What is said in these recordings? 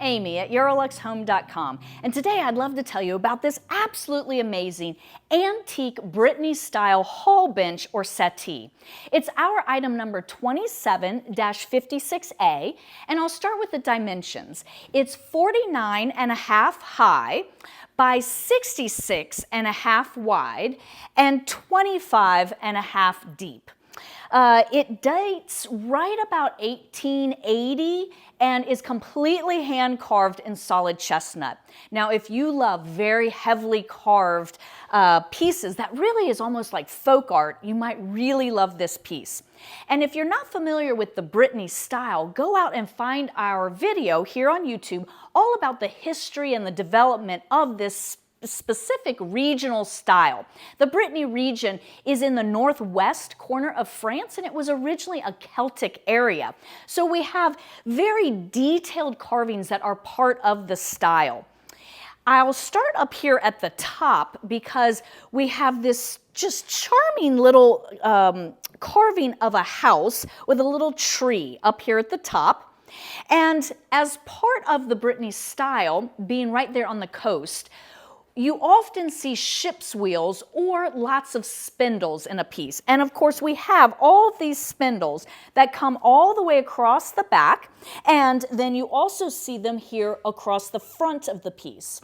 Amy at EuroluxHome.com, and today I'd love to tell you about this absolutely amazing antique Brittany style hall bench or settee. It's our item number 27-56A, and I'll start with the dimensions. It's 49.5 high by 66.5 wide and 25.5 deep. It dates right about 1880 and is completely hand carved in solid chestnut. Now, if you love very heavily carved pieces, that really is almost like folk art, you might really love this piece. And if you're not familiar with the Brittany style, go out and find our video here on YouTube all about the history and the development of this specific regional style. The Brittany region is in the northwest corner of France, and it was originally a Celtic area. So we have very detailed carvings that are part of the style. I'll start up here at the top because we have this just charming little carving of a house with a little tree up here at the top. And as part of the Brittany style, being right there on the coast, you often see ship's wheels or lots of spindles in a piece. And of course, we have all of these spindles that come all the way across the back, and then you also see them here across the front of the piece.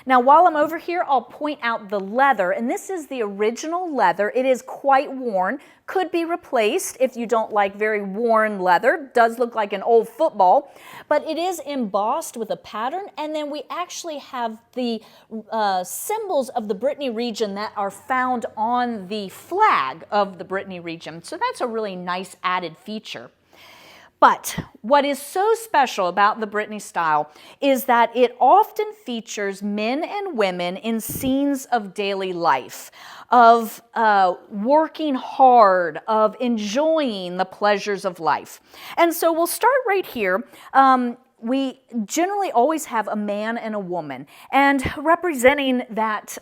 Now, while I'm over here, I'll point out the leather, and this is the original leather. It is quite worn, could be replaced if you don't like very worn leather. Does look like an old football, but it is embossed with a pattern, and then we actually have the symbols of the Brittany region that are found on the flag of the Brittany region. So that's a really nice added feature. But what is so special about the Brittany style is that it often features men and women in scenes of daily life, of working hard, of enjoying the pleasures of life. And so we'll start right here. We generally always have a man and a woman, and representing that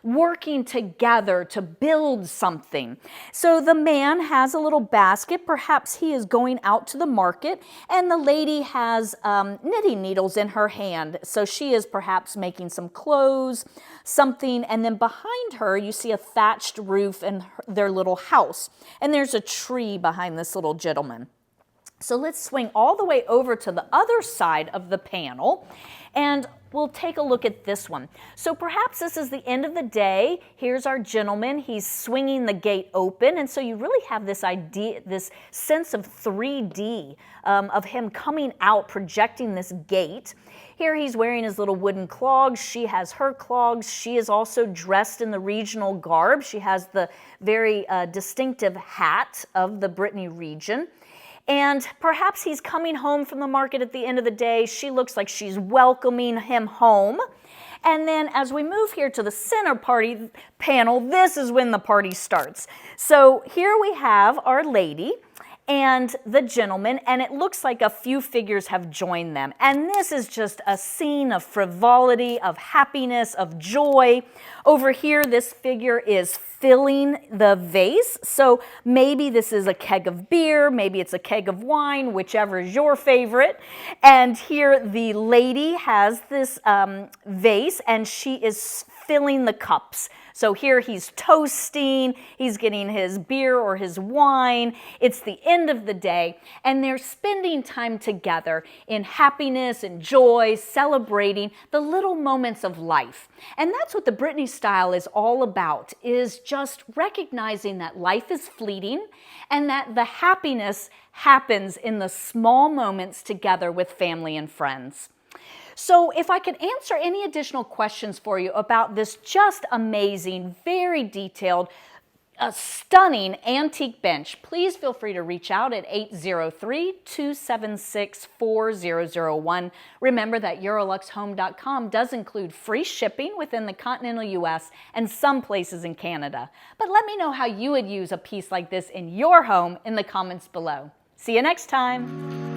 working together to build something. So the man has a little basket, perhaps he is going out to the market, and the lady has knitting needles in her hand. So she is perhaps making some clothes, something, and then behind her you see a thatched roof and their little house. And there's a tree behind this little gentleman. So let's swing all the way over to the other side of the panel, and we'll take a look at this one. So perhaps this is the end of the day. Here's our gentleman. He's swinging the gate open, and so you really have this idea, this sense of 3D of him coming out, projecting this gate. Here he's wearing his little wooden clogs. She has her clogs. She is also dressed in the regional garb. She has the very distinctive hat of the Brittany region. And perhaps he's coming home from the market at the end of the day. She looks like she's welcoming him home. And then as we move here to the center party panel, this is when the party starts. So here we have our lady and the gentleman, and it looks like a few figures have joined them. And this is just a scene of frivolity, of happiness, of joy. Over here, this figure is filling the vase. So maybe this is a keg of beer, maybe it's a keg of wine, whichever is your favorite. And here the lady has this vase, and she is filling the cups. So here he's toasting, he's getting his beer or his wine. It's the end of the day, and they're spending time together in happiness and joy, celebrating the little moments of life. And that's what the Brittany style is all about, is just recognizing that life is fleeting and that the happiness happens in the small moments together with family and friends. So if I could answer any additional questions for you about this just amazing, very detailed, stunning antique bench, please feel free to reach out at 803-276-4001. Remember that EuroluxHome.com does include free shipping within the continental US and some places in Canada. But let me know how you would use a piece like this in your home in the comments below. See you next time.